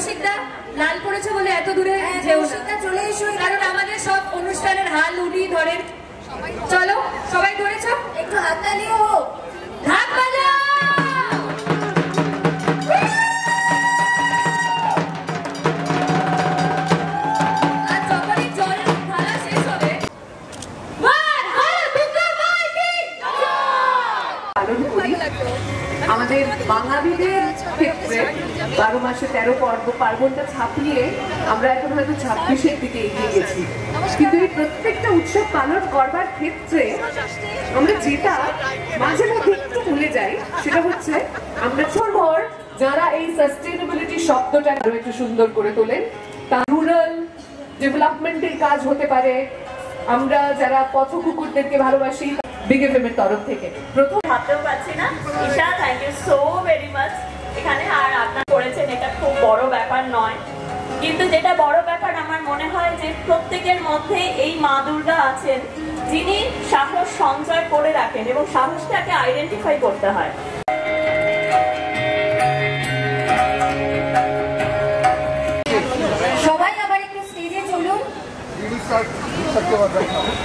কৌশিকদা লাল পড়েছে বলে এত দূরে কৌশিকদা চলে এসো, কারণ আমাদের সব অনুষ্ঠানের হাল উনি ধরেন। চলো সবাই ধরেছ, একটু হাততালিও হোক, ঢাকবালা। আমাদের বাঙালিদের ক্ষেত্রে 12 মাসে 13 পার্বণটা ছাপিয়ে আমরা এখন হয়তো 26-এর দিকে এগিয়ে গেছি, কিন্তু এই প্রত্যেকটা উৎসব পালন করবার ক্ষেত্রে আমরা যেটা মাঝে মধ্যে একটু ভুলে যাই সেটা হচ্ছে আমরা ছোটর যারা এই সাস্টেনেবিলিটি শব্দটা আরো একটু সুন্দর করে তোলেন। তা রুরাল ডেভেলপমেন্টের কাজ হতে পারে, আমরা যারা পথ কুকুরদেরকে ভালোবাসি বিগ এফএম এর তরফ থেকে প্রথম ভাবতেও পারছি না। Isha, thank you so very much. এখানে আর আপনারা করেছেন, এটা খুব বড় ব্যাপার নয়, কিন্তু যেটা বড় ব্যাপার আমার মনে হয় যে প্রত্যেকের মধ্যে এই মা দুর্গা আছেন যিনি সাহস সঞ্চয় করে রাখেন এবং সাহসটাকে আইডেন্টিফাই করতে হয়। সবাই আবার একটু স্টেজে চলুন।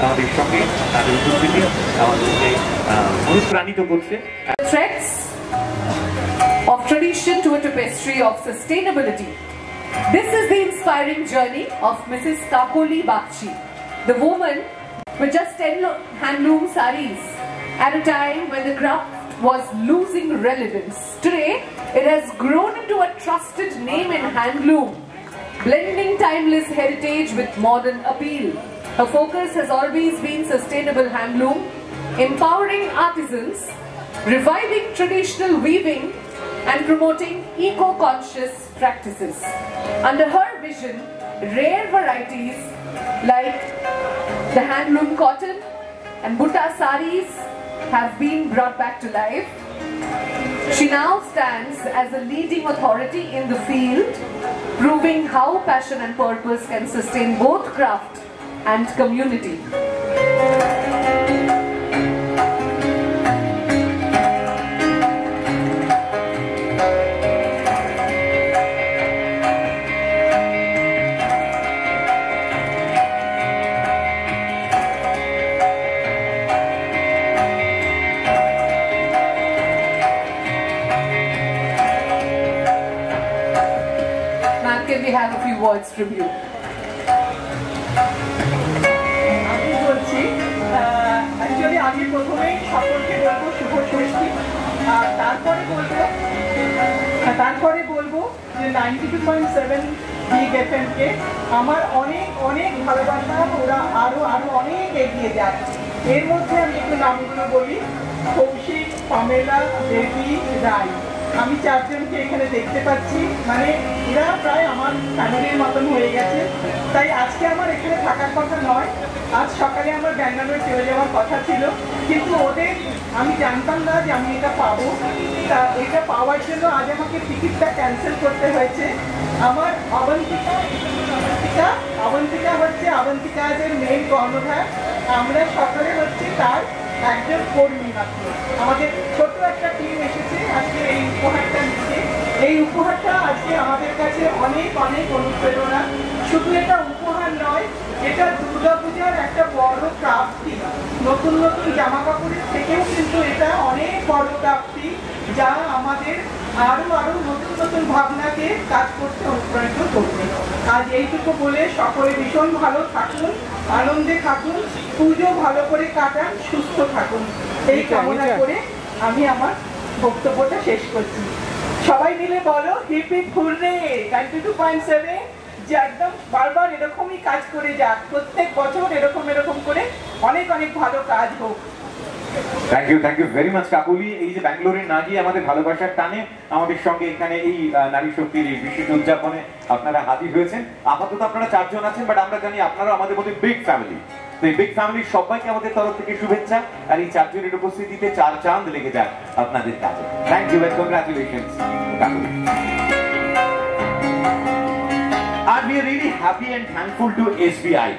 আমাদের সঙ্গে তাদের উপস্থিতি আমাদেরকে অনুপ্রাণিত করছে। Threads of tradition to a tapestry of sustainability. This is the inspiring journey of Mrs. Kakoli Bakshi, the woman with just 10 handloom saris at a time when the craft was losing relevance. Today, it has grown into a trusted name in handloom, blending timeless heritage with modern appeal. Her focus has always been sustainable handloom, empowering artisans, reviving traditional weaving, and promoting eco-conscious practices. Under her vision, rare varieties like the handloom cotton and butta saris have been brought back to life. She now stands as a leading authority in the field, proving how passion and purpose can sustain both craft and community. Ma'am, can we have a few words from you? Actually আমি প্রথমেই সকলকে বলবো শুভ ষষ্ঠী, আর তারপরে বলবো যে 92.7 big এফএমকে আমার অনেক অনেক ভালোবাসা, ওরা আরো অনেক এগিয়ে যায়। এর মধ্যে আমি একটু নামগুলো বলি: কৌশিক, পামেলা, দেবী, রায়। আমি চারজনকে এখানে দেখতে পাচ্ছি, মানে এরা প্রায় আমার ফ্যামিলির মতন হয়ে গেছে। তাই আজকে আমার এখানে থাকার কথা নয়, আজ সকালে আমার ব্যাঙ্গালোরে চলে যাওয়ার কথা ছিল, কিন্তু ওদের আমি জানতাম না যে আমি এটা পাবো। তা এটা পাওয়ার জন্য আজ আমাকে টিকিটটা ক্যান্সেল করতে হয়েছে। আমার অবন্তিকা হচ্ছে অবন্তিকাজের মেন কর্ণধার, আমরা সকলে হচ্ছে তার একজন কর্মী মাত্র। আমাদের ছোট একটা টিম এসেছে আজকে এই উপহারটা নিতে। এই উপহারটা আজকে আমাদের কাছে অনেক অনেক অনুপ্রেরণা। শুধু এটা উপহার নয়, এটা দুর্গাপূজার একটা বড় প্রাপ্তি। নতুন নতুন জামা কাপড়ের থেকেও কিন্তু এটা অনেক বড় প্রাপ্তি, যা আমাদের আরো নতুন নতুন ভাবনাকে কাজ করতে অনুপ্রাণিত করবে। আজ এইটুকু বলে সকলে ভীষণ ভালো থাকুন, আনন্দে থাকুন, পুজো ভালো করে কাটান, সুস্থ থাকুন, এই কামনা করে আমি আমার বক্তব্যটা শেষ করছি। সবাই মিলে বলো হিপ হিপ হুররে 92.7, যে একদম বারবার এরকমই কাজ করে যাক, প্রত্যেক বছর এরকম করে অনেক ভালো কাজ হোক। Thank you very much Kakuli. এই যে ব্যাঙ্গালোরে না গিয়ে আমাদের ভালোবাসার টানে আমাদের সঙ্গে এখানে এই নারী শক্তির এই বিশেষ উদযাপনে আপনারা হাজির হয়েছেন। আপাতত আপনারা 4 জন আছেন, বাট আমরা জানি আপনারা আমাদের মধ্যে বিগ ফ্যামিলি। তো এই বিগ ফ্যামিলির সবাইকে আমাদের তরফ থেকে শুভেচ্ছা, আর এই 4 জনের উপস্থিতিতে 4 চাঁদ লেগে যাক আপনাদের কাছে। Thank you and congratulations Kakuli. And we are really happy and thankful to SBI.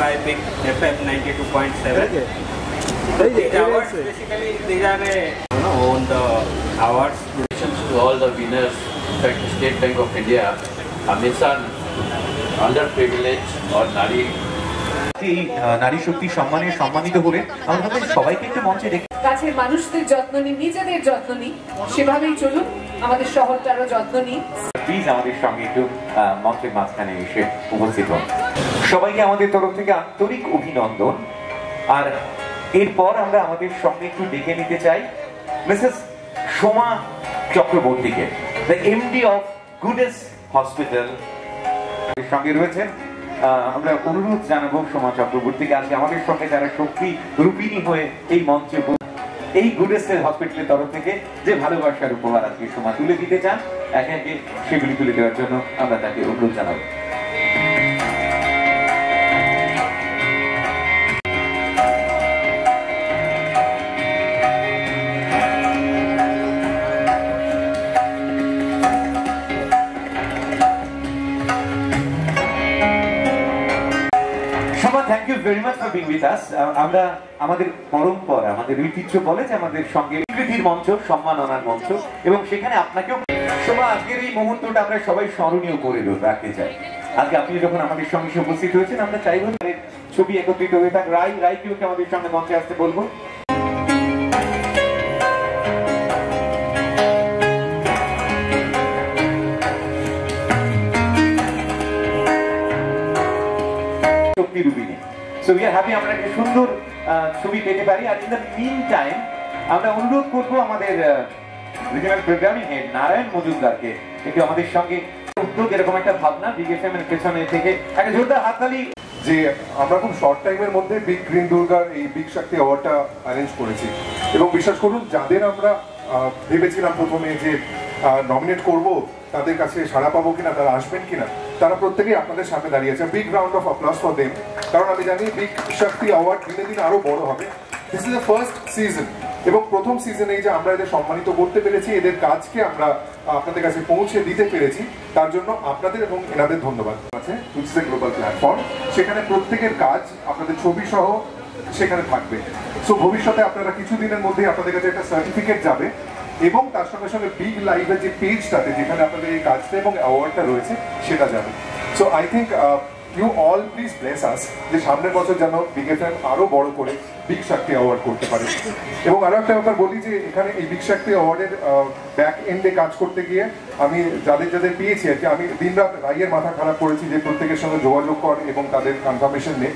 By Big FM 92.7. These awards basically, these are on the awards. Congratulations to all the winners In fact, State Bank of India, a mission underprivileged or Nari. এই নারী শক্তি সম্মানে সম্মানিত হলে আমরা ভাবছি সবাইকে একটু মঞ্চে রেখে কাছের মানুষদের যত্ন নিন, নিজেদের যত্ন নিন, সেভাবেই চলুন, আমাদের শহরটারও যত্ন নিন। প্লিজ আমাদের সঙ্গে একটু মঞ্চের মাঝখানে এসে উপস্থিত হন। সবাইকে আমাদের তরফ থেকে আন্তরিক অভিনন্দন। আর এরপর আমরা আমাদের সঙ্গে একটু ডেকে নিতে চাই মিসেস সোমা চক্রবর্তীকে, দ্য এমডি অফ গুডেস হসপিটাল সঙ্গে রয়েছেন। আমরা অনুরোধ জানাবো সোমা চক্রবর্তীকে আজকে আমাদের সঙ্গে যারা শক্তি রূপিণী হয়ে এই মঞ্চে এই গুডেস হসপিটালের তরফ থেকে যে ভালোবাসার উপহার আজকে সোমা তুলে দিতে চান, একে একে সেগুলি তুলে দেওয়ার জন্য আমরা তাকে অনুরোধ জানাবো। Thank you very much for being with us. আমরা আমাদের পরম্পরা, আমাদের ঐতিহ্য বলে যে আমাদের সঙ্গে স্বীকৃতির মঞ্চ, সম্মাননার মঞ্চ, এবং সেখানে আপনাকেও সোমা আজকের এই মুহূর্তটা আমরা সবাই স্মরণীয় করে রাখতে চাই। আজকে আপনি যখন আমাদের সঙ্গে উপস্থিত হয়েছেন, আমরা চাইব ছবি একত্রিত হয়ে থাক। রায়কেও আমাদের সঙ্গে মঞ্চে আসতে বলবো। So we are happy আমরা একটা সুন্দর ছবি পেতে পারি। আর ইন দ্য মিন টাইম আমরা অনুরোধ করবো আমাদের রিজিওনাল প্রোগ্রামিং হেড নারায়ণ মজুমদারকে একটু আমাদের সঙ্গে উদ্যোগ, এরকম একটা ভাবনা বিগেএফএম এর পেছনে থেকে একটা জোরদার হাততালি। যে আমরা খুব শর্ট টাইমের মধ্যে বিগ গ্রিন দুর্গার এই বিগ শক্তি অ্যাওয়ার্ডটা অ্যারেঞ্জ করেছি, এবং বিশ্বাস করুন যাদের আমরা ভেবেছিলাম প্রথমে যে নমিনেট করব, তাদের কাছে সাড়া পাবো কিনা, তারা আসবেন কিনা, তারা প্রত্যেকেই আপনাদের সামনে দাঁড়িয়ে আছে। Big round of applause for them, কারণ আমি জানি বিগ শক্তি অ্যাওয়ার্ড দিনে দিন আরো বড় হবে। This is the first season, এবং প্রথম সিজনেই যে আমরা এদের সম্মানিত করতে পেরেছি, এদের কাজকে আমরা আপনাদের কাছে পৌঁছে দিতে পেরেছি, তার জন্য আপনাদের এবং এনাদের ধন্যবাদ আছে। ইটস এ গ্লোবাল প্ল্যাটফর্ম, সেখানে প্রত্যেকের কাজ আপনাদের ছবি সহ সেখানে থাকবে। সো ভবিষ্যতে আপনারা কিছুদিনের মধ্যেই আপনাদের কাছে একটা সার্টিফিকেট যাবে, এবং তার সঙ্গে সঙ্গে বিগ লাইভের যে পেজটাতে যেখানে আপনাদের এই কাজটা এবং অ্যাওয়ার্ডটা রয়েছে সেটা যাবে। So I think you all please bless us, যে সামনের বছর যেন বিগএফএম আরো বড় করে বিগ শক্তি অ্যাওয়ার্ড করতে পারে। এবং আরো একটা ব্যাপার বলি যে এখানে এই বিগ শক্তি অ্যাওয়ার্ডের ব্যাক এন্ডে কাজ করতে গিয়ে আমি যাদের পেয়েছি আর কি, আমি দিনরাত রাইয়ের মাথা খারাপ করেছি যে প্রত্যেকের সঙ্গে যোগাযোগ কর এবং তাদের কনফার্মেশন নে।